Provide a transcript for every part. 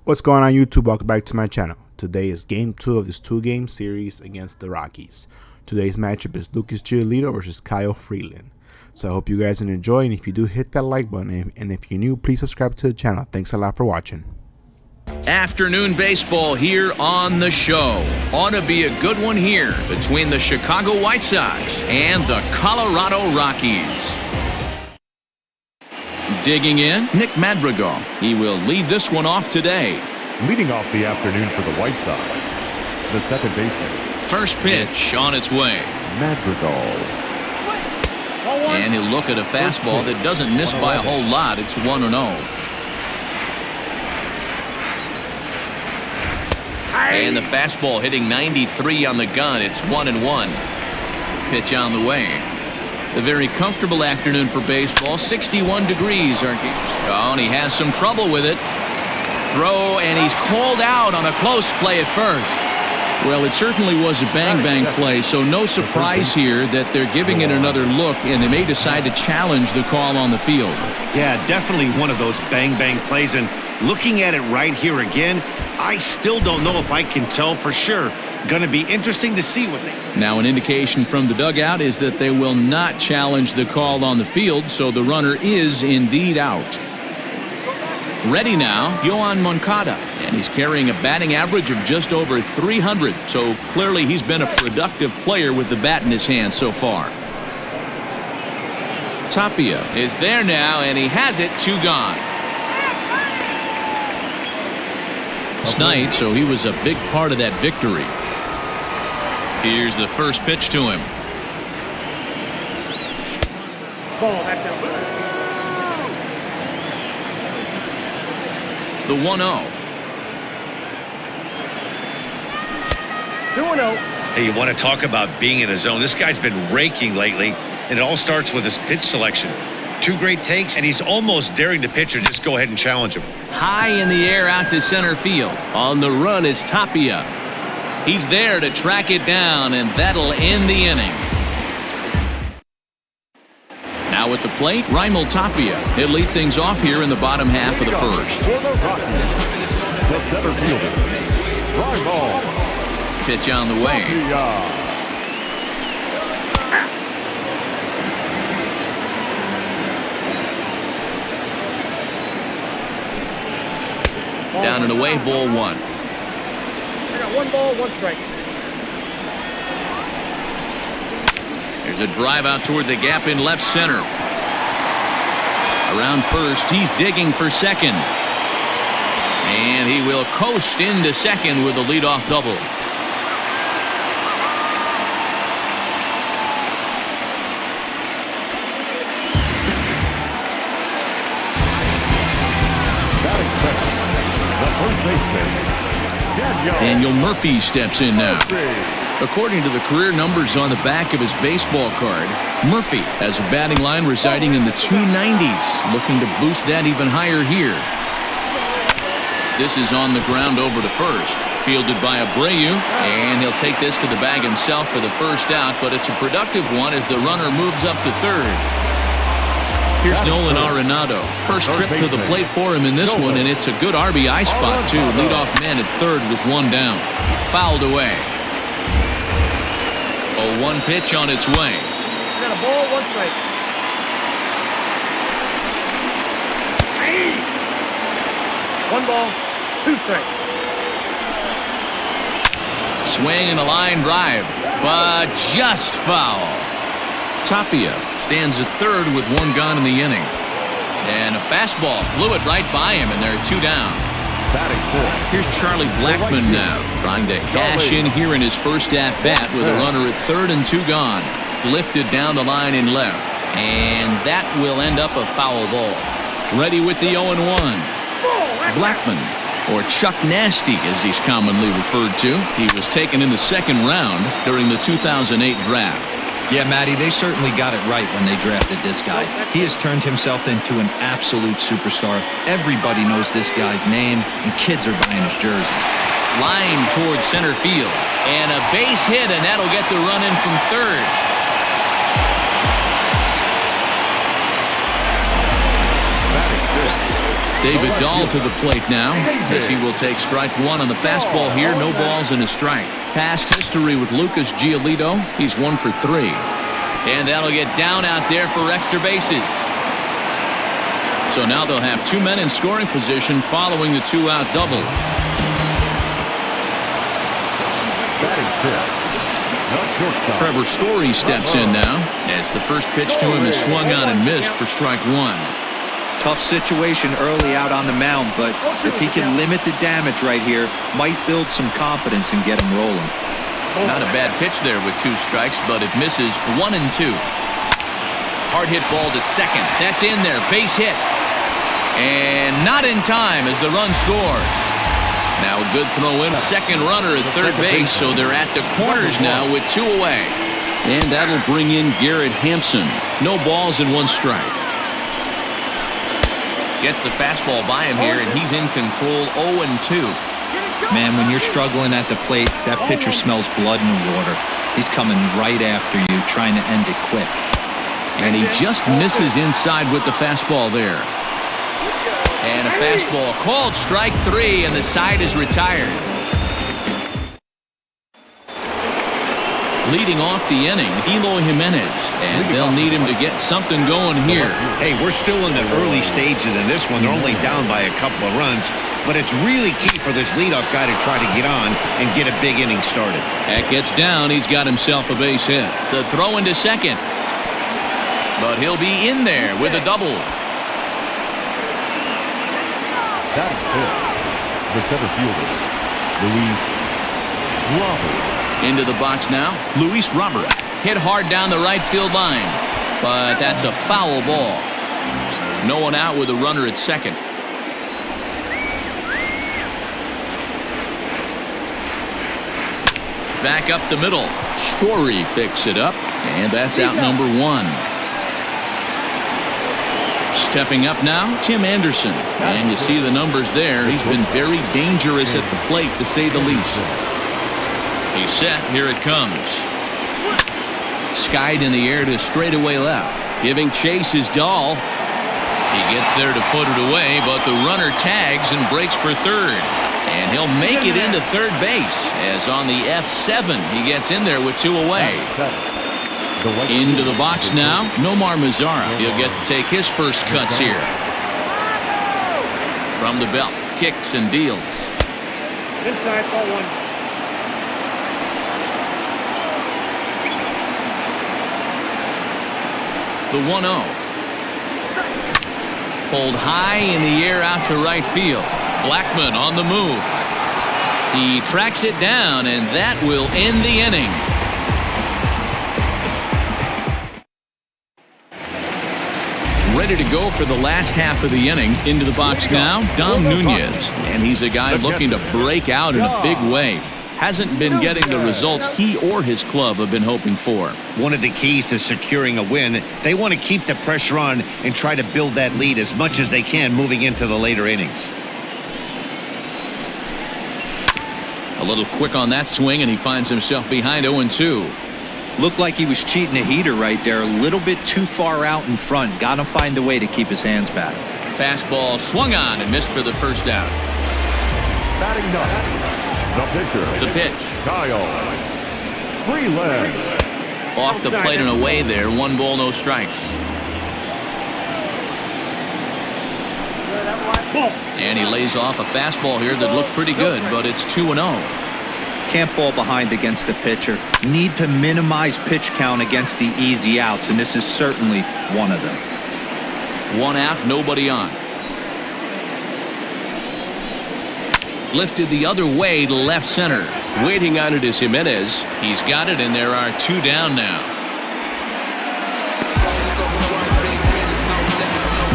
What's going on, YouTube? Welcome back to my channel. Today is game 2 of this 2-game series against the Rockies. Today's matchup is Lucas Giolito versus Kyle Freeland. So I hope you guys enjoy, and if you do, hit that like button, and if you're new, please subscribe to the channel. Thanks a lot for watching. Afternoon baseball here on the show. Ought to be a good one here between the Chicago White Sox and the Colorado Rockies. Digging in, Nick Madrigal. He will lead this one off today. Leading off the afternoon for the White Sox, the second baseman. First pitch on its way. Madrigal. And he'll look at a fastball that doesn't miss by a whole lot. It's 1-0. And the fastball hitting 93 on the gun. It's 1-1. Pitch on the way. A very comfortable afternoon for baseball. 61 degrees. Oh, and he has some trouble with it. Throw, and he's called out on a close play at first. Well, it certainly was a bang-bang play, so no surprise here that they're giving it another look, and they may decide to challenge the call on the field. Yeah, definitely one of those bang-bang plays, and looking at it right here again, I still don't know if I can tell for sure. Going to be interesting to see what they... Now, an indication from the dugout is that they will not challenge the call on the field, so the runner is indeed out. Ready now, Yoan Moncada, and he's carrying a batting average of just over 300, so clearly he's been a productive player with the bat in his hand so far. Tapia is there now, and he has it, 2 gone. It's night, so he was a big part of that victory. Here's the first pitch to him. The 1-0. 2-0. Hey, you want to talk about being in a zone? This guy's been raking lately, and it all starts with his pitch selection. 2 great takes, and he's almost daring the pitcher just go ahead and challenge him. High in the air out to center field. On the run is Tapia. He's there to track it down, and that'll end the inning. Now at the plate, Raimel Tapia. He'll lead things off here in the bottom half of the first. For the Rockies, the center fielder, Raimel. Pitch on the way. Down and away, ball 1. I got 1 ball, 1 strike. There's a drive out toward the gap in left center. Around first, he's digging for second. And he will coast into second with a leadoff double. Daniel Murphy steps in now. According to the career numbers on the back of his baseball card, Murphy has a batting line residing in the 290s, looking to boost that even higher here. This is on the ground over to first, fielded by Abreu, and he'll take this to the bag himself for the first out, but it's a productive one as the runner moves up to third. Here's Nolan Arenado. First trip to the plate for him in this one, and it's a good RBI spot, too. Leadoff man at third with 1 down. Fouled away. 0-1 pitch on its way. Got a ball, 1 strike. 1 ball, 2 strikes. Swing and a line drive, but just foul. Tapia stands at third with 1 gone in the inning. And a fastball flew it right by him, and they're 2 down. Here's Charlie Blackmon now, trying to cash in here in his first at-bat with a runner at third and 2 gone. Lifted down the line in left, and that will end up a foul ball. Ready with the 0-1. Blackmon, or Chuck Nasty as he's commonly referred to. He was taken in the 2nd round during the 2008 draft. Yeah, Matty, they certainly got it right when they drafted this guy. He has turned himself into an absolute superstar. Everybody knows this guy's name, and kids are buying his jerseys. Line towards center field, and a base hit, and that'll get the run in from third. David Dahl to the plate now, as he will take strike one on the fastball here. No balls and a strike. Past history with Lucas Giolito. He's 1 for 3. And that'll get down out there for extra bases. So now they'll have 2 men in scoring position following the 2-out double. Trevor Story steps in now, as the first pitch to him is swung on and missed for strike one. Tough situation early out on the mound, but if he can limit the damage right here, might build some confidence and get him rolling. Not a bad pitch there with 2 strikes, but it misses 1 and 2. Hard hit ball to second. That's in there. Base hit. And not in time as the run scores. Now a good throw in. Second runner at third base, so they're at the corners now with 2 away. And that'll bring in Garrett Hampson. No balls and 1 strike. Gets the fastball by him here, and he's in control 0 and 2. Man, when you're struggling at the plate, that pitcher smells blood in the water. He's coming right after you, trying to end it quick. And he just misses inside with the fastball there. And a fastball called strike 3, and the side is retired. Leading off the inning, Eloy Jimenez, and they'll need him to get something going here. Hey, we're still in the early stages in this one. They're only down by a couple of runs, but it's really key for this leadoff guy to try to get on and get a big inning started. That gets down. He's got himself a base hit. The throw into second, but he'll be in there with a double. That is it. The center fielder, Luis Robert. Into the box now, Luis Robert. Hit hard down the right field line, but that's a foul ball. No one out with a runner at second. Back up the middle. Story picks it up, and that's out number 1. Stepping up now, Tim Anderson. And you see the numbers there. He's been very dangerous at the plate, to say the least. He's set. Here it comes. Skied in the air to straightaway left. Giving chase is Dahl. He gets there to put it away, but the runner tags and breaks for third. And he'll make it into third base, as on the F7 he gets in there with 2 away. Into the box now, Nomar Mazara. He'll get to take his first cuts here. From the belt, kicks and deals. Inside, ball 1. The 1-0. Pulled high in the air out to right field. Blackmon on the move. He tracks it down, and that will end the inning. Ready to go for the last half of the inning. Into the box now, Dom Nunez. And he's a guy looking to break out in a big way. Hasn't been getting the results he or his club have been hoping for. One of the keys to securing a win, they want to keep the pressure on and try to build that lead as much as they can moving into the later innings. A little quick on that swing, and he finds himself behind 0-2. Looked like he was cheating a heater right there. A little bit too far out in front. Got to find a way to keep his hands back. Fastball swung on and missed for the first out. Batting ninth. The pitcher. The pitch. Kyle Freeland. Off the plate and away there. 1 ball, no strikes. And he lays off a fastball here that looked pretty good, but it's 2-0. Can't fall behind against the pitcher. Need to minimize pitch count against the easy outs, and this is certainly one of them. 1 out, nobody on. Lifted the other way to left center. Waiting on it is Jimenez. He's got it, and there are 2 down now.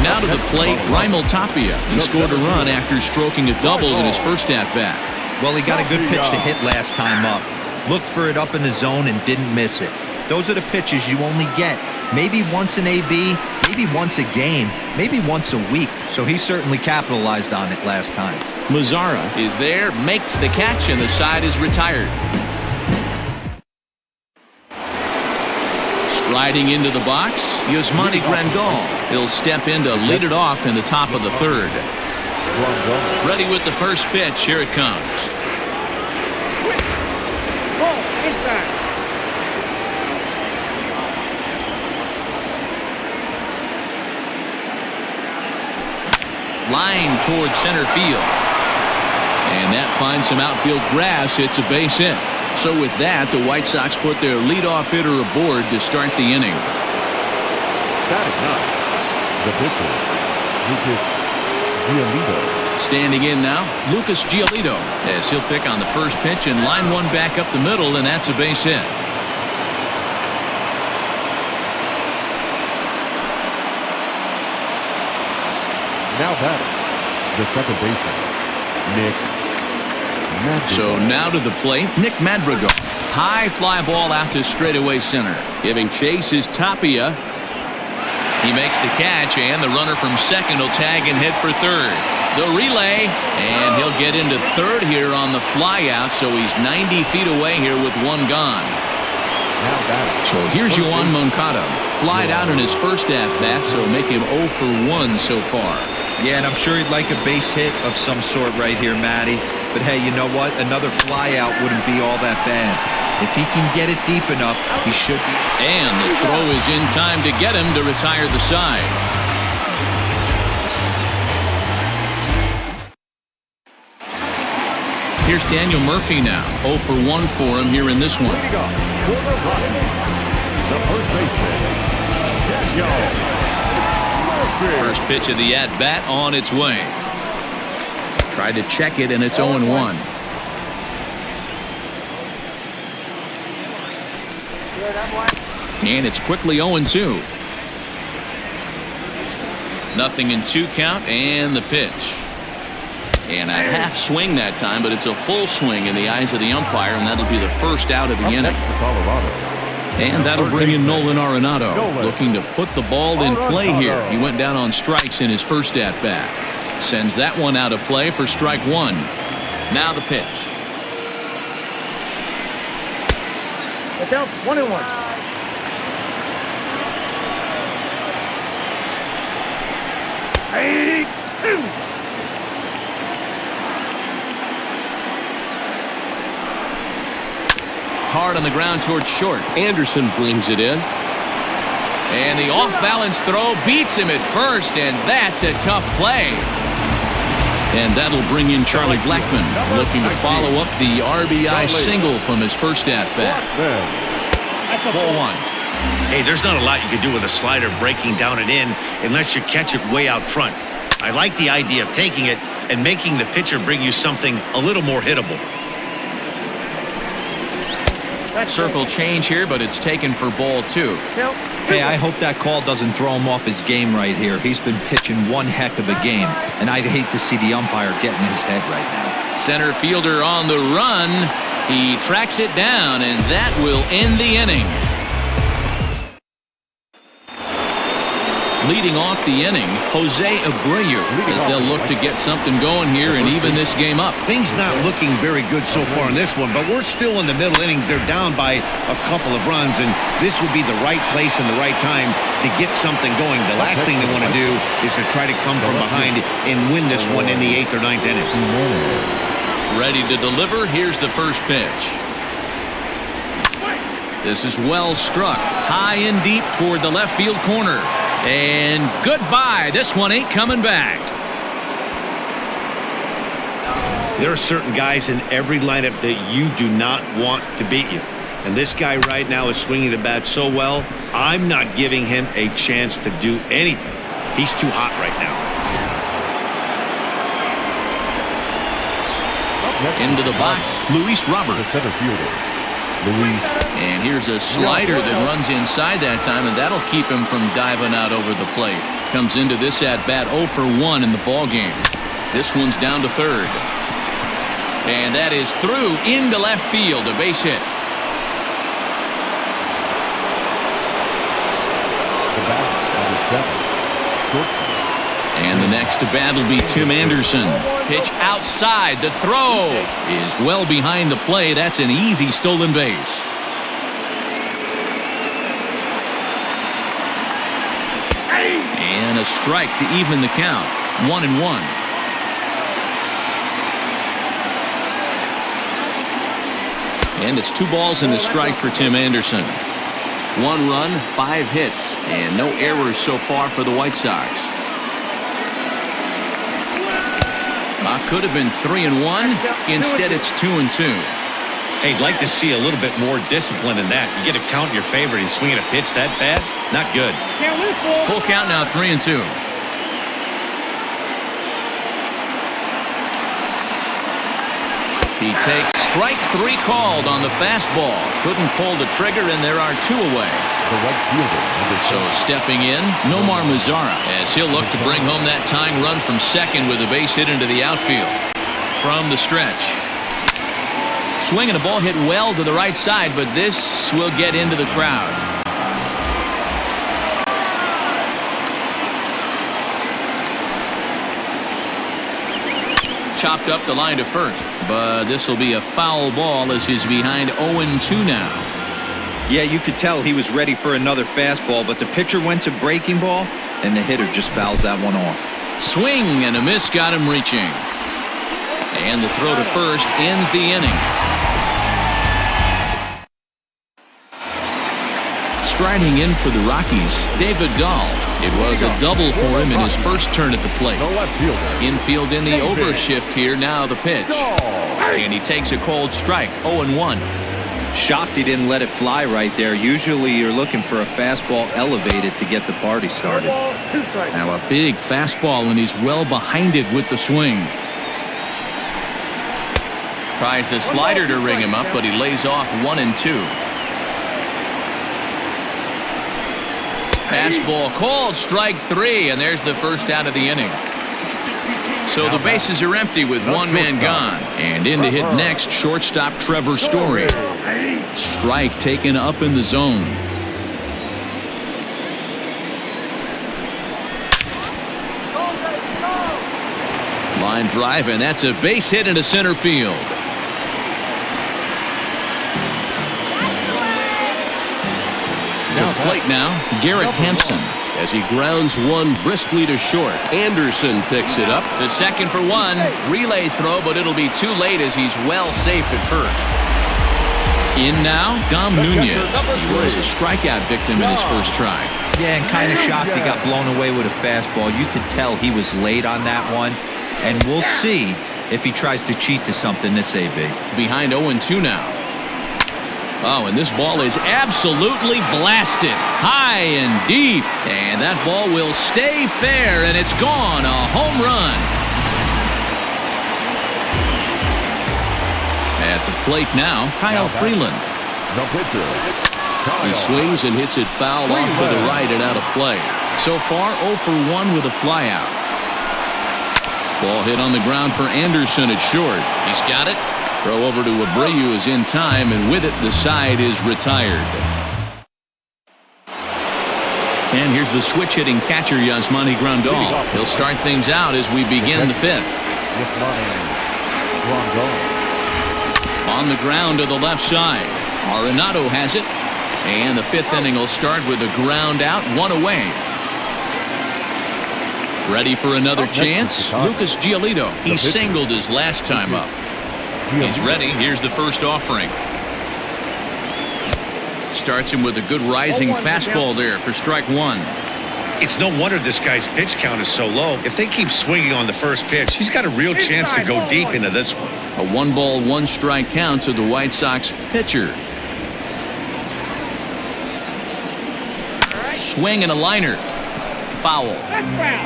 Now to the plate, Raimel Tapia. He scored a run after stroking a double in his first at-bat. Well, he got a good pitch to hit last time up. Looked for it up in the zone and didn't miss it. Those are the pitches you only get maybe once in AB, maybe once a game, maybe once a week. So he certainly capitalized on it last time. Mazara is there, makes the catch, and the side is retired. Striding into the box, Yasmani Grandal. He'll step in to lead it off in the top of the third. Ready with the first pitch. Here it comes. Ball, inside. Line towards center field. And that finds some outfield grass. It's a base hit. So with that, the White Sox put their leadoff hitter aboard to start the inning. Batting ninth, the pitcher, Lucas Giolito. Standing in now, Lucas Giolito, as he'll pick on the first pitch and line one back up the middle, and that's a base hit. Now batting, the second baseman, Nick Madrigal. So now to the plate, Nick Madrigal. High fly ball out to straightaway center. Giving chase is Tapia. He makes the catch, and the runner from second will tag and hit for third. The relay, and he'll get into third here on the fly out, so he's 90 feet away here with one gone. So here's Yoan Moncada. Flied out in his first at-bat, so make him 0 for 1 so far. Yeah, and I'm sure he'd like a base hit of some sort right here, Matty. But hey, you know what? Another fly out wouldn't be all that bad. If he can get it deep enough, he should be. And the throw is in time to get him to retire the side. Here's Daniel Murphy now. 0 for 1 for him here in this one. Leading off for the Rockies, the first baseman, Daniel Murphy. First pitch of the at-bat on its way. Tried to check it, and it's 0-1. And it's quickly 0-2. Nothing in 2 count, and the pitch. And a half swing that time, but it's a full swing in the eyes of the umpire, and that'll be the first out of the inning. And that'll bring in Nolan Arenado, looking to put the ball in play here. He went down on strikes in his first at-bat. Sends that one out of play for strike one. Now the pitch. Get down, 1-1. Hey, Hard on the ground towards short. Anderson brings it in. And the off-balance throw beats him at first, and that's a tough play. And that'll bring in Charlie Blackmon, looking to follow up the RBI single from his first at-bat. Ball one. Hey, there's not a lot you can do with a slider breaking down and in unless you catch it way out front. I like the idea of taking it and making the pitcher bring you something a little more hittable. Circle change here, but it's taken for ball two. Hey, I hope that call doesn't throw him off his game right here. He's been pitching one heck of a game, and I'd hate to see the umpire get in his head right now. Center fielder on the run. He tracks it down, and that will end the inning. Leading off the inning, Jose Abreu, as they'll look to get something going here and even this game up. Things not looking very good so far in this one, but we're still in the middle innings. They're down by a couple of runs, and this would be the right place and the right time to get something going. The last thing they want to do is to try to come from behind and win this one in the 8th or 9th inning. Ready to deliver. Here's the first pitch. This is well struck, high and deep toward the left field corner. And goodbye. This one ain't coming back. There are certain guys in every lineup that you do not want to beat you. And this guy right now is swinging the bat so well, I'm not giving him a chance to do anything. He's too hot right now. Into the box, Luis Robert. The center fielder, Luis. And here's a slider that runs inside that time, and that'll keep him from diving out over the plate. Comes into this at-bat 0 for 1 in the ball game. This one's down to third. And that is through into left field, a base hit. The bat number 7, short. And the next to bat will be Tim Anderson. Pitch outside. The throw is well behind the play. That's an easy stolen base. And a strike to even the count. 1-1. And it's 2 balls and a strike for Tim Anderson. 1 run, 5 hits, and no errors so far for the White Sox. Could have been 3-1. Instead, it's 2-2. Hey, I'd like to see a little bit more discipline in that. You get a count in your favor and swinging a pitch that bad? Not good. Full count now, 3-2. He takes strike 3 called on the fastball. Couldn't pull the trigger, and there are 2 away. So stepping in, Nomar Mazara, as he'll look to bring home that tying run from second with a base hit into the outfield. From the stretch. Swing and a ball hit well to the right side, but this will get into the crowd. Chopped up the line to first, but this will be a foul ball as he's behind 0-2 now. Yeah, you could tell he was ready for another fastball, but the pitcher went to breaking ball, and the hitter just fouls that one off. Swing and a miss got him reaching. And the throw to first ends the inning. Striding in for the Rockies, David Dahl. It was a double for him in his first turn at the plate. Infield in the overshift here, now the pitch. And he takes a cold strike, 0-1. Shocked he didn't let it fly right there. Usually you're looking for a fastball elevated to get the party started. Now a big fastball, and he's well behind it with the swing. Tries the slider to ring him up, but he lays off 1-2. Fastball called, strike 3, and there's the first out of the inning. So the bases are empty with 1 man gone. And in to hit next, shortstop Trevor Story. Strike taken up in the zone. Line drive, and that's a base hit into center field. To the plate now, Garrett Hampson, as he grounds one briskly to short. Anderson picks it up to second for 1. Relay throw, but it'll be too late as he's well safe at first. In now, Dom Nunez. He was a strikeout victim in his first try. Yeah, and kind of shocked he got blown away with a fastball. You could tell he was late on that one. And we'll see if he tries to cheat to something this AB. Behind 0-2 now. Oh, and this ball is absolutely blasted. High and deep. And that ball will stay fair, and it's gone. A home run. At the plate now, Kyle Freeland. The pitcher. He swings and hits it foul off to the right and out of play. So far, 0 for 1 with a flyout. Ball hit on the ground for Anderson at short. He's got it. Throw over to Abreu is in time, and with it, the side is retired. And here's the switch-hitting catcher, Yasmani Grandal. He'll start things out as we begin the 5th. On the ground to the left side. Arenado has it. And the 5th inning will start with a ground out, 1 away. Ready for another chance? Lucas Giolito. He singled his last time up. He's ready. Here's the first offering. Starts him with a good rising fastball there for strike 1. It's no wonder this guy's pitch count is so low. If they keep swinging on the first pitch, he's got a real chance to go deep into this one. A 1-ball, 1-strike count to the White Sox pitcher. Swing and a liner. Foul.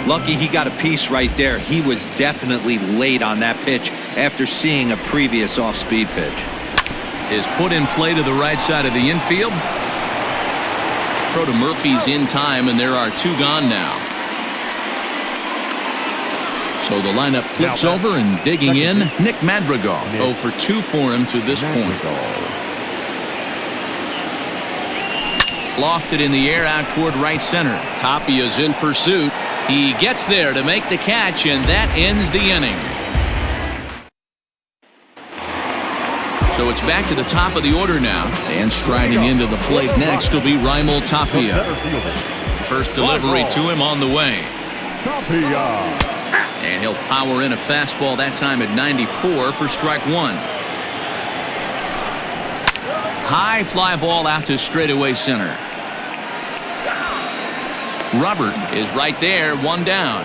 Lucky he got a piece right there. He was definitely late on that pitch after seeing a previous off-speed pitch. Is put in play to the right side of the infield. Throw to Murphy's in time, and there are 2 gone now. So the lineup flips over, and digging in, Nick Madrigal. 0 for 2 for him to this point. Lofted in the air out toward right center. Tapia's in pursuit. He gets there to make the catch, and that ends the inning. So it's back to the top of the order now. And striding into the plate next will be Raimel Tapia. First delivery to him on the way. And he'll power in a fastball that time at 94 for strike 1. High fly ball out to straightaway center. Robert is right there, one down.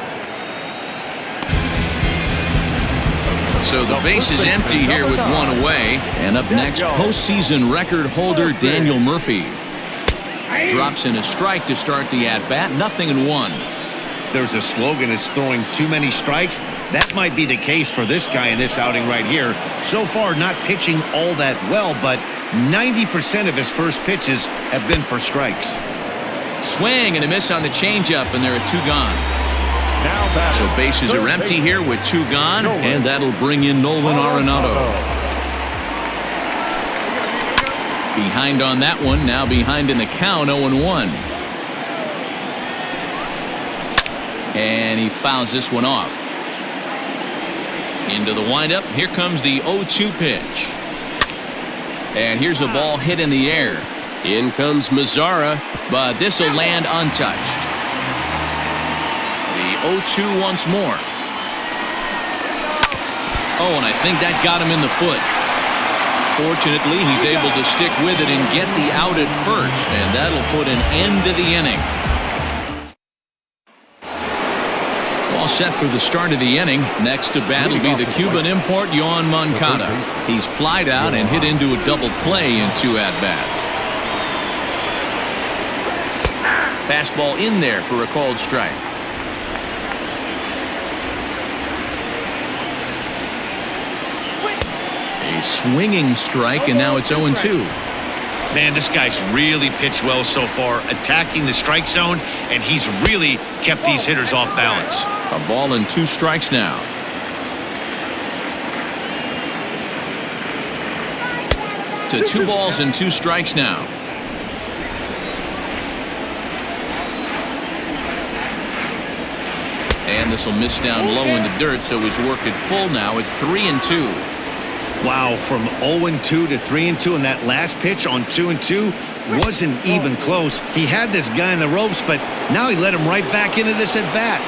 So the base is empty here with one away. And up next, postseason record holder Daniel Murphy. Drops in a strike to start the at-bat. 0-1. There's a slogan, it's throwing too many strikes. That might be the case for this guy in this outing right here. So far, not pitching all that well, but 90% of his first pitches have been for strikes. Swing and a miss on the changeup, and there are two gone. So bases are empty here with two gone, and that'll bring in Nolan Arenado. Behind on that one, now behind in the count, 0-1. And he fouls this one off. Into the windup, here comes the 0-2 pitch. And here's a ball hit in the air. In comes Mazzara, but this will land untouched. The 0-2 once more. Oh, and I think that got him in the foot. Fortunately, he's able to stick with it and get the out at first, and that'll put an end to the inning. All set for the start of the inning. Next to bat will be the Cuban import, Yoan Moncada. He's flied out and hit into a double play in two at-bats. Fastball in there for a called strike. A swinging strike, and now it's 0-2. Man, this guy's really pitched well so far, attacking the strike zone, and he's really kept these hitters off balance. A ball and 2 strikes now. To 2 balls and 2 strikes now. And this will miss down low in the dirt, so he's worked it full now at 3-2. Wow, from 0-2 to 3-2, and that last pitch on 2-2 wasn't even close. He had this guy in the ropes, but now he let him right back into this at bat.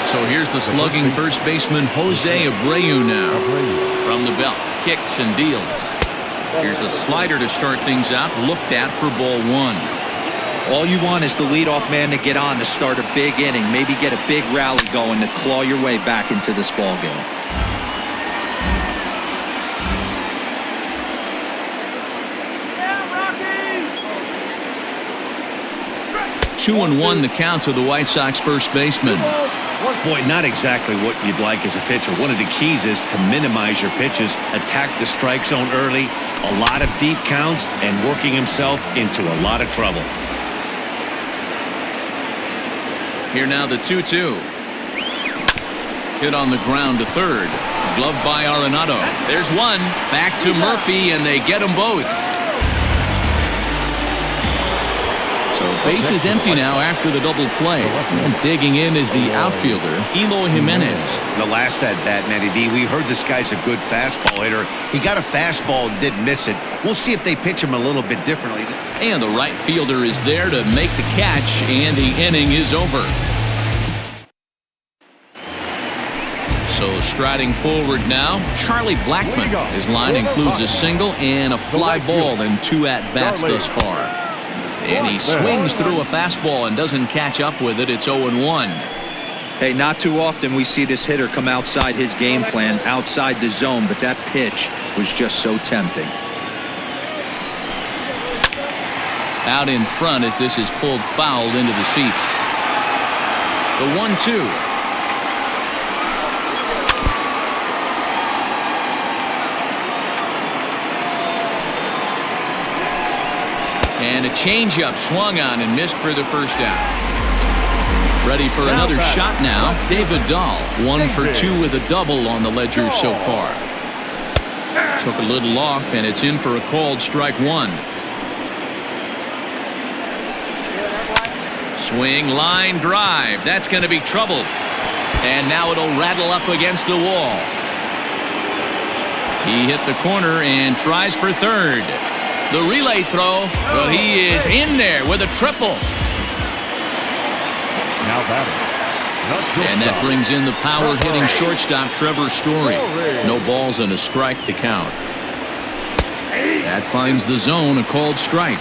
So here's the slugging first baseman Jose Abreu now. From the belt, kicks and deals. Here's a slider to start things out, looked at for ball 1. All you want is the leadoff man to get on to start a big inning, maybe get a big rally going to claw your way back into this ball game. 2-1 the count to the White Sox first baseman. Boy, not exactly what you'd like as a pitcher. One of the keys is to minimize your pitches, attack the strike zone early, a lot of deep counts, and working himself into a lot of trouble. Here now the 2-2. Hit on the ground to third. Gloved by Arenado. There's one. Back to Murphy, and they get them both. So base is empty now after the double play. And digging in is the outfielder, Eloy Jimenez. The last at bat, Matty B, we heard this guy's a good fastball hitter. He got a fastball and didn't miss it. We'll see if they pitch him a little bit differently. And the right fielder is there to make the catch, and the inning is over. So striding forward now, Charlie Blackmon. His line includes a single and a fly ball in 2 at-bats thus far. And he swings through a fastball and doesn't catch up with it. It's 0-1. Hey, not too often we see this hitter come outside his game plan, outside the zone, but that pitch was just so tempting. Out in front as this is pulled foul into the seats. The 1-2. And a changeup swung on and missed for the first out. Ready for another shot now. David Dahl, 1 for 2 with a double on the ledger so far. Took a little off, and it's in for a called strike 1. Swing, line drive. That's going to be trouble. And now it'll rattle up against the wall. He hit the corner and tries for third. The relay throw, but he is in there with a triple. Now batting. And that brings in the power-hitting shortstop Trevor Story. No balls and a strike to count. That finds the zone, a called strike.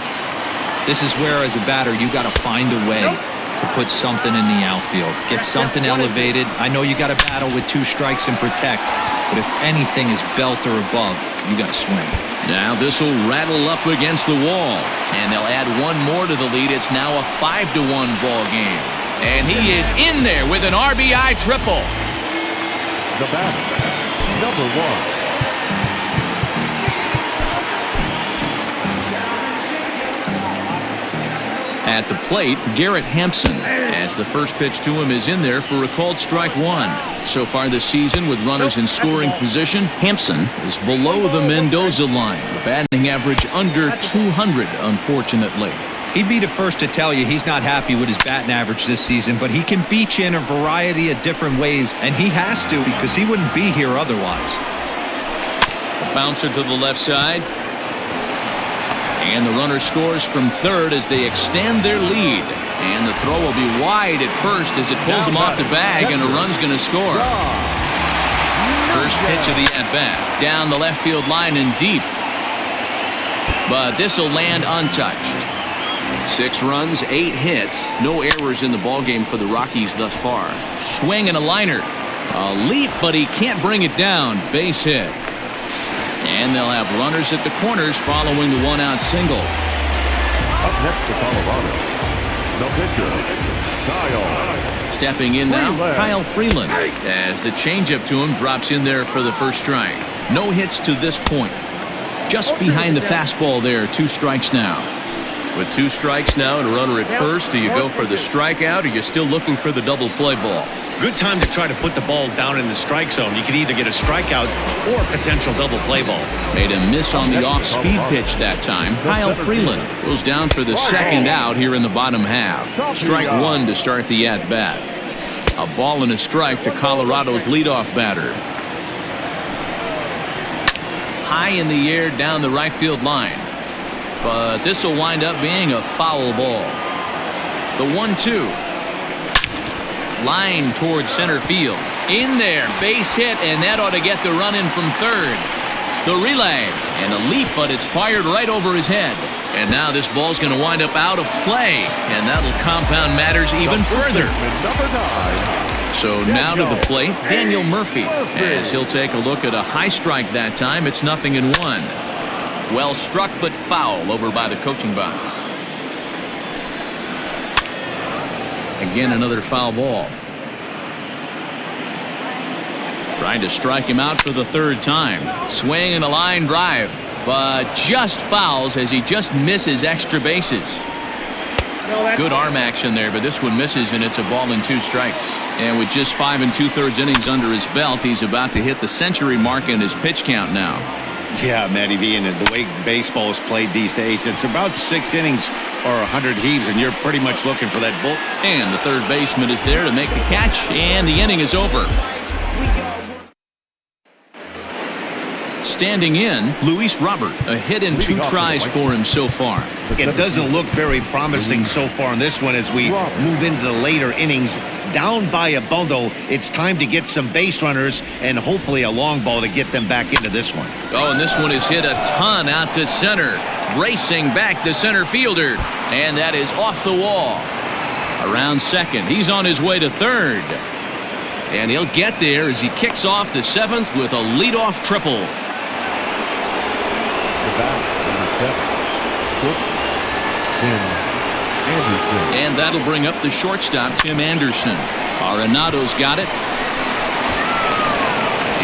This is where, as a batter, you got to find a way to put something in the outfield. Get something elevated. I know you got to battle with 2 strikes and protect, but if anything is belt or above, you got to swing. Now this will rattle up against the wall, and they'll add 1 more to the lead. It's now a 5-1 ball game. And he is in there with an RBI triple. The batter, number 1. At the plate, Garrett Hampson, as the first pitch to him is in there for a called strike 1. So far this season, with runners in scoring position, Hampson is below the Mendoza line. A batting average under 200, unfortunately. He'd be the first to tell you he's not happy with his batting average this season, but he can beat you in a variety of different ways, and he has to because he wouldn't be here otherwise. A bouncer to the left side. And the runner scores from third as they extend their lead. And the throw will be wide at first as it pulls him off the bag, and a run's going to score. First pitch of the at-bat. Down the left field line and deep. But this will land untouched. 6 runs, 8 hits. No errors in the ballgame for the Rockies thus far. Swing and a liner. A leap, but he can't bring it down. Base hit. And they'll have runners at the corners following the 1-out single. Up next to Colorado, the pitcher, Kyle. Stepping in now, Kyle Freeland, as the changeup to him drops in there for the first strike. No hits to this point. Just behind the fastball there, 2 strikes now. With 2 strikes now and a runner at first, do you go for the strikeout or you're still looking for the double play ball? Good time to try to put the ball down in the strike zone. You can either get a strikeout or a potential double play ball. Made a miss on the off-speed pitch that time. Kyle Freeland goes down for the second out here in the bottom half. Strike 1 to start the at-bat. A ball and a strike to Colorado's leadoff batter. High in the air down the right field line. But this will wind up being a foul ball. The 1-2. Line towards center field. In there, base hit, and that ought to get the run in from third. The relay, and a leap, but it's fired right over his head. And now this ball's going to wind up out of play, and that'll compound matters even further. So now to the plate, Daniel Murphy, as he'll take a look at a high strike that time. It's 0-1. Well struck, but foul over by the coaching box. Again, another foul ball. Trying to strike him out for the 3rd time. Swing and a line drive, but just fouls as he just misses extra bases. Good arm action there, but this one misses, and it's a ball and 2 strikes. And with just 5 2/3 innings under his belt, he's about to hit the century mark in his pitch count now. Yeah, Matty V, and the way baseball is played these days, it's about 6 innings or 100 heaves, and you're pretty much looking for that bull. And the third baseman is there to make the catch, and the inning is over. Standing in, Luis Robert, a hit in 2 tries for him so far. It doesn't look very promising so far in this one as we move into the later innings. Down by a bundle, it's time to get some base runners and hopefully a long ball to get them back into this one. Oh, and this one is hit a ton out to center. Racing back the center fielder, and that is off the wall. Around second, he's on his way to third. And he'll get there as he kicks off the 7th with a leadoff triple. And that'll bring up the shortstop, Tim Anderson. Arenado's got it.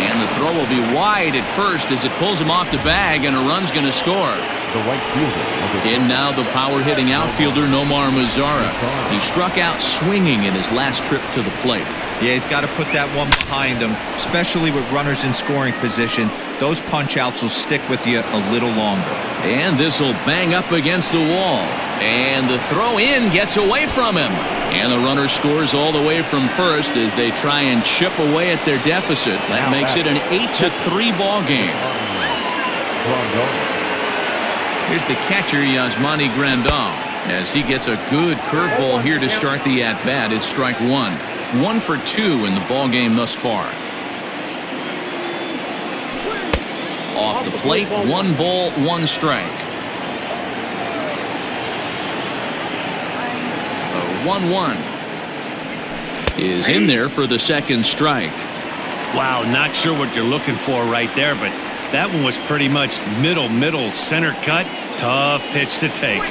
And the throw will be wide at first as it pulls him off the bag, and a run's going to score. The right fielder. In now the power-hitting outfielder, Nomar Mazara. He struck out swinging in his last trip to the plate. Yeah, he's got to put that one behind him, especially with runners in scoring position. Those punch-outs will stick with you a little longer. And this will bang up against the wall. And the throw in gets away from him. And the runner scores all the way from first as they try and chip away at their deficit. That makes it an 8-3 ball game. Here's the catcher, Yasmani Grandal, as he gets a good curveball here to start the at-bat. It's strike 1. 1 for 2 in the ball game thus far. Off the plate, 1 ball, 1 strike. The 1-1 is in there for the second strike. Wow, not sure what you're looking for right there, but that one was pretty much middle, center cut. Tough pitch to take.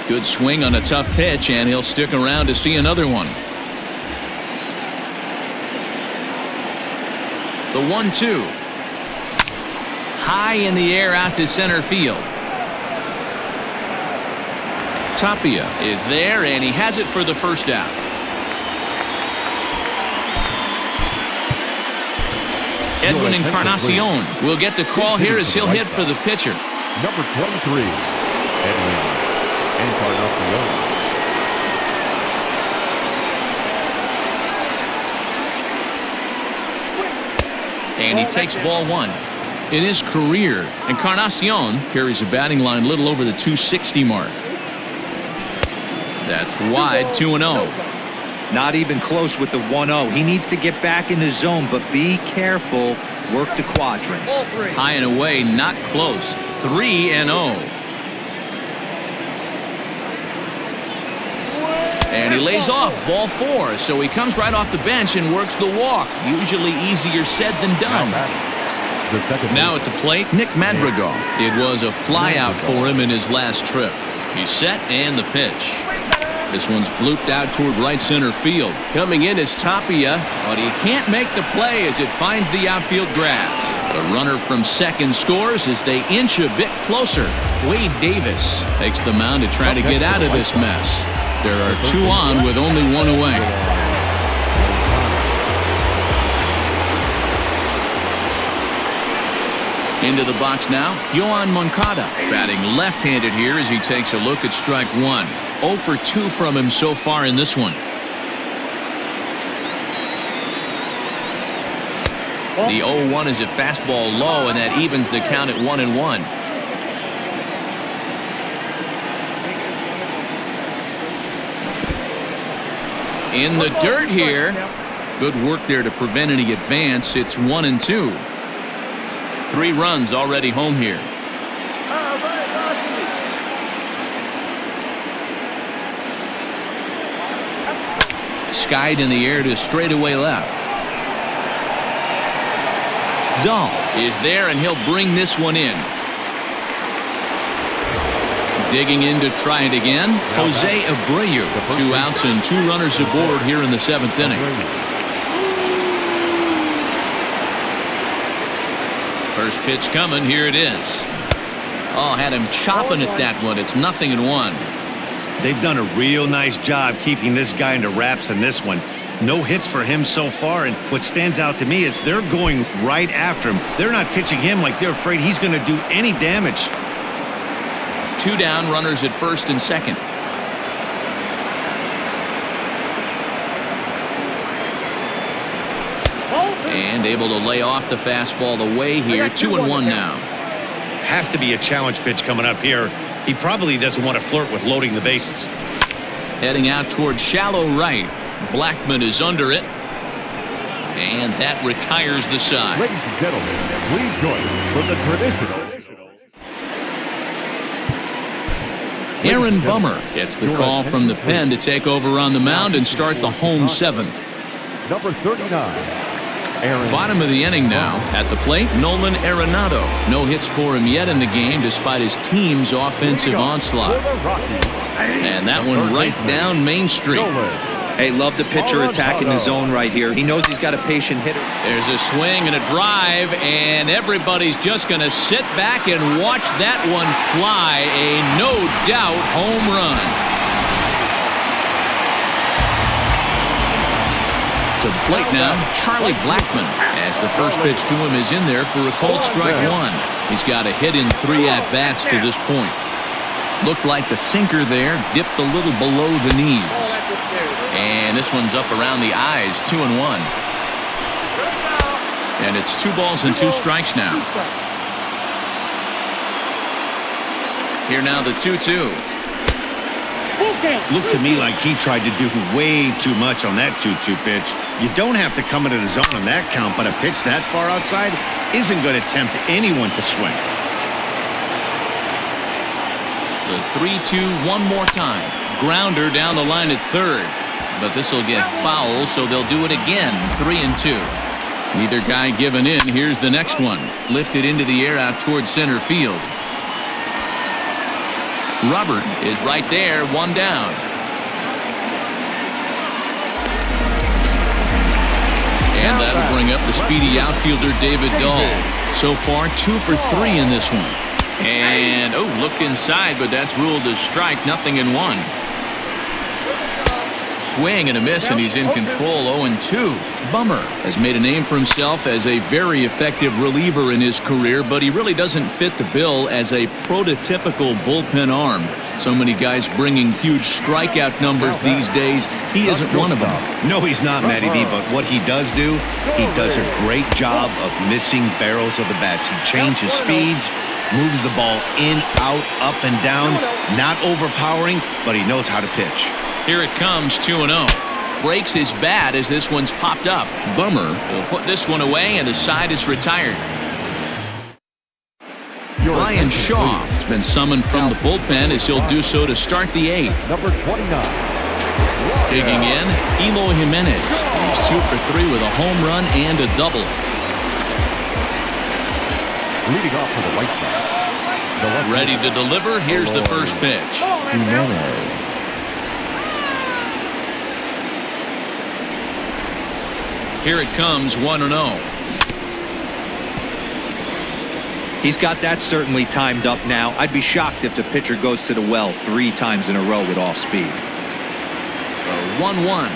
Good swing on a tough pitch, and he'll stick around to see another one. The 1-2. High in the air out to center field. Tapia is there, and he has it for the first out. Edwin Encarnacion will get the call here as he'll hit for the pitcher. Number 23, Edwin Encarnacion. And he takes ball 1. In his career, Encarnacion carries a batting line a little over the 260 mark. That's wide, 2-0. Not even close with the 1-0. He needs to get back in the zone, but be careful. Work the quadrants. High and away, not close. 3-0. And he lays off, ball 4. So he comes right off the bench and works the walk. Usually easier said than done. Now at the plate, Nick Madrigal. It was a flyout for him in his last trip. He's set and the pitch. This one's blooped out toward right center field. Coming in is Tapia, but he can't make the play as it finds the outfield grass. The runner from second scores as they inch a bit closer. Wade Davis takes the mound to try to get out of this mess. There are 2 on with only 1 away. Into the box now, Yoan Moncada batting left-handed here as he takes a look at strike 1. 0 for 2 from him so far in this one. The 0-1 is a fastball low, and that evens the count at 1-1. In the dirt here. Good work there to prevent any advance. It's 1-2. 3 runs already home here. Skied in the air to straightaway left. Dahl is there, and he'll bring this one in. Digging in to try it again, Jose Abreu. 2 outs and 2 runners aboard here in the 7th inning. First pitch coming, here it is. Oh, had him chopping at that one. It's 0-1. They've done a real nice job keeping this guy into wraps in this one. No hits for him so far, and what stands out to me is they're going right after him. They're not pitching him like they're afraid he's going to do any damage. 2 down, runners at first and second. And able to lay off the fastball away here. 2-1 now. Has to be a challenge pitch coming up here. He probably doesn't want to flirt with loading the bases. Heading out toward shallow right. Blackman is under it. And that retires the side. Ladies and gentlemen, please join us for the traditional. Aaron Bummer gets the call from the pen to take over on the mound and start the home 7th. Number 39. Bottom of the inning now. At the plate, Nolan Arenado. No hits for him yet in the game despite his team's offensive onslaught. And that one right down Main Street. Hey, love the pitcher attacking the zone right here. He knows he's got a patient hitter. There's a swing and a drive, and everybody's just going to sit back and watch that one fly. A no-doubt home run. To the plate now, Charlie Blackman, as the first pitch to him is in there for a cold strike 1. He's got a hit in 3 at-bats to this point. Looked like the sinker there, dipped a little below the knees. And this one's up around the eyes, 2-1. And it's 2 balls and 2 strikes now. Here now the 2-2. Looked to me like he tried to do way too much on that 2-2 pitch. You don't have to come into the zone on that count, but a pitch that far outside isn't going to tempt anyone to swing. The 3-2 one more time. Grounder down the line at third. But this will get foul, so they'll do it again. 3-2. Neither guy giving in. Here's the next one. Lifted into the air out towards center field. Robert is right there. One down. And that'll bring up the speedy outfielder David Dahl. So far, 2 for 3 in this one. And, looked inside, but that's ruled as strike. 0-1. Swing and a miss, and he's in control. 0-2. Bummer has made a name for himself as a very effective reliever in his career, but he really doesn't fit the bill as a prototypical bullpen arm. So many guys bringing huge strikeout numbers these days. He isn't one of them. No, he's not, Matty B, but what he does do, he does a great job of missing barrels of the bats. He changes speeds, moves the ball in, out, up, and down. Not overpowering, but he knows how to pitch. Here it comes, 2-0. Breaks his bat as this one's popped up. Bummer will put this one away, and the side is retired. Brian Shaw has been summoned from the bullpen as he'll do so to start the 8th. Number 29. Digging in, Eloy Jimenez. He's 2 for 3 with a home run and a double. Leading off for the White Sox. Ready to deliver. Here's the first pitch. Jimenez. Here it comes, 1-0. He's got that certainly timed up now. I'd be shocked if the pitcher goes to the well 3 times in a row with off speed. 1-1.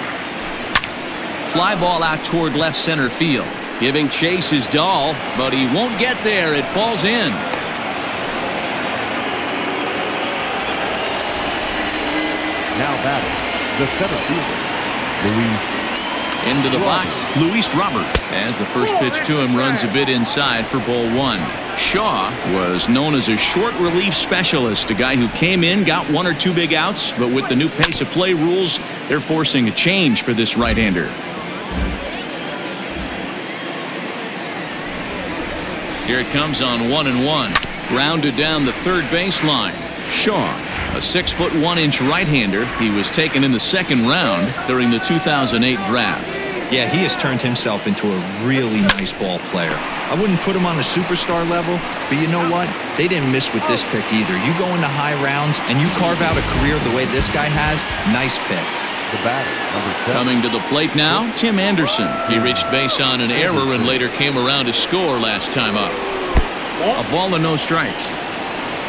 Fly ball out toward left center field. Giving chase is Dahl, but he won't get there. It falls in. Now batting, the center fielder, Luis. Into the box, Luis Robert, as the first pitch to him runs a bit inside for ball 1. Shaw was known as a short relief specialist, a guy who came in, got 1 or 2 big outs, but with the new pace of play rules, they're forcing a change for this right-hander. Here it comes on 1-1. Grounded down the third baseline. Shaw, a 6'1" right-hander. He was taken in the second round during the 2008 draft. Yeah, he has turned himself into a really nice ball player. I wouldn't put him on a superstar level, but you know what? They didn't miss with this pick either. You go into high rounds and you carve out a career the way this guy has, nice pick. The batter, number 7. Coming to the plate now, Tim Anderson. He reached base on an error and later came around to score last time up. A ball and no strikes.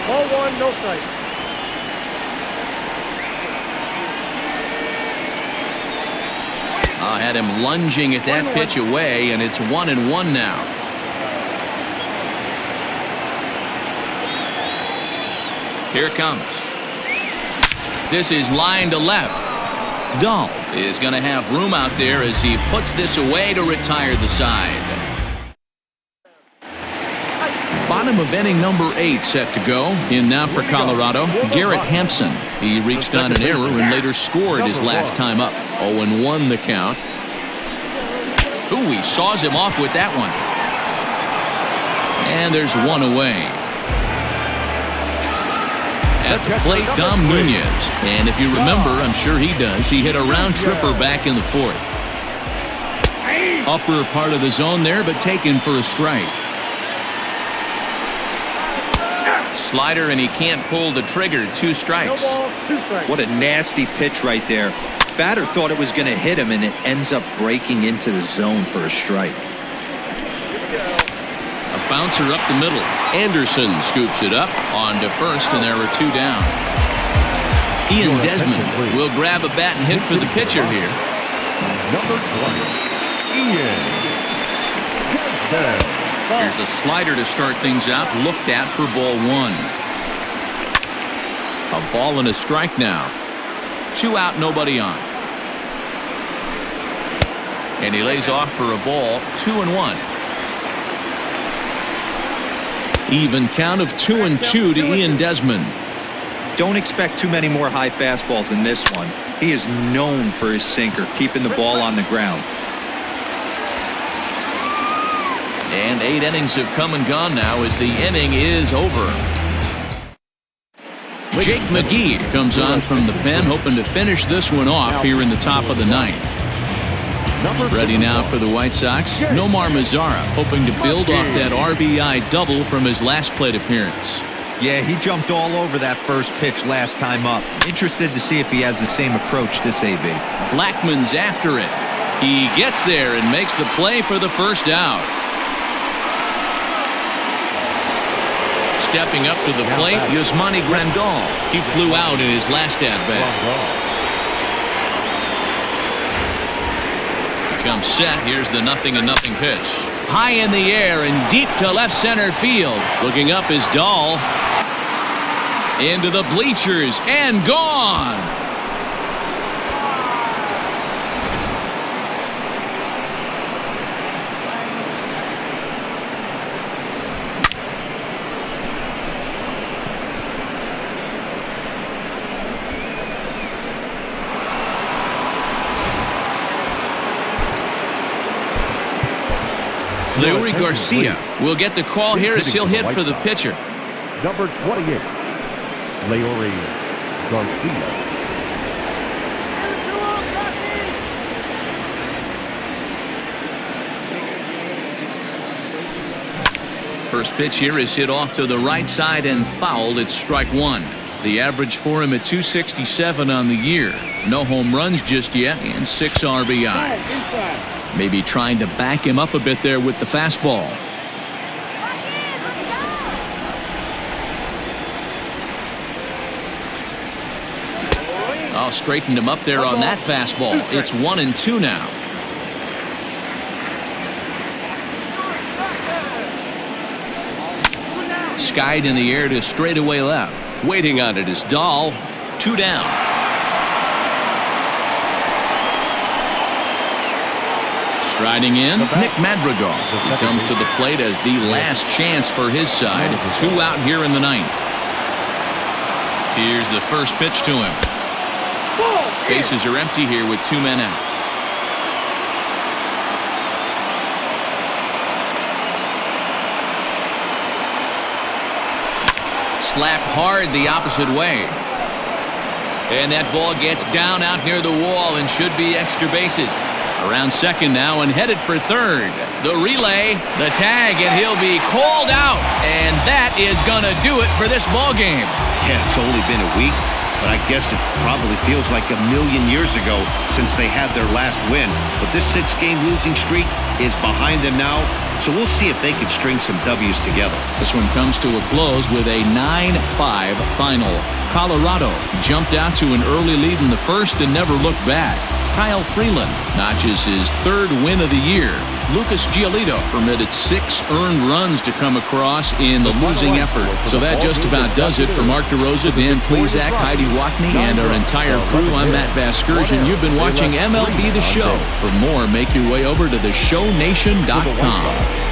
Ball 1, no strikes. Had him lunging at that pitch away, and it's 1-1 now. Here it comes. This is line to left. Dahl is going to have room out there as he puts this away to retire the side. Bottom of inning number 8 set to go. In now for Colorado, Garrett Hampson. He reached on an error and later scored his last time up. 0-1 the count. Ooh, he saws him off with that one. And there's one away. At the plate, Dom Nunez. And if you remember, I'm sure he does, he hit a round tripper back in the 4th. Upper part of the zone there, but taken for a strike. Slider, and he can't pull the trigger. 2 strikes. What a nasty pitch right there. Batter thought it was going to hit him, and it ends up breaking into the zone for a strike. A bouncer up the middle. Anderson scoops it up on to first, and there are 2 down. Ian Desmond will grab a bat and hit for the pitcher here. Number 20, Ian Desmond. Here's a slider to start things out, looked at for ball 1. A ball and a strike now. 2 out, nobody on. And he lays off for a ball, 2-1. Even count of 2-2 to Ian Desmond. Don't expect too many more high fastballs in this one. He is known for his sinker, keeping the ball on the ground. And 8 innings have come and gone now as the inning is over. Jake McGee comes on from the pen, hoping to finish this one off here in the top of the 9th. Ready now for the White Sox, Nomar Mazara, hoping to build off that RBI double from his last plate appearance. Yeah, he jumped all over that first pitch last time up. Interested to see if he has the same approach this AB. Blackmon's after it. He gets there and makes the play for the first out. Stepping up to the plate, Yasmani Grandal. He flew out in his last at-bat. Comes set. Here's the 0-0 pitch. High in the air and deep to left center field. Looking up is Dahl. Into the bleachers and gone. Leury Garcia will get the call here as he'll hit for the pitcher. Number 28, Leury Garcia. First pitch here is hit off to the right side and fouled. It's strike one. The average for him at 267 on the year. No home runs just yet and 6 RBIs. Maybe trying to back him up a bit there with the fastball. Oh, straightened him up there on that fastball. It's 1-2 now. Skied in the air to straightaway left. Waiting on it is Dahl. 2 down. Striding in, Nick Madrigal. He comes to the plate as the last chance for his side. 2 out here in the 9th. Here's the first pitch to him. Bases are empty here with 2 men out. Slapped hard the opposite way. And that ball gets down out near the wall and should be extra bases. Around second now and headed for third. The relay, the tag, and he'll be called out. And that is going to do it for this ball game. Yeah, it's only been a week, but I guess it probably feels like a million years ago since they had their last win. But this 6-game losing streak is behind them now, so we'll see if they can string some W's together. This one comes to a close with a 9-5 final. Colorado jumped out to an early lead in the first and never looked back. Kyle Freeland notches his 3rd win of the year. Lucas Giolito permitted 6 earned runs to come across in the losing effort. So that just about does it for Mark DeRosa, Dan Plesac, Heidi Watney, and our entire crew. I'm Matt Vasgersian. You've been watching MLB The Show. For more, make your way over to theshownation.com.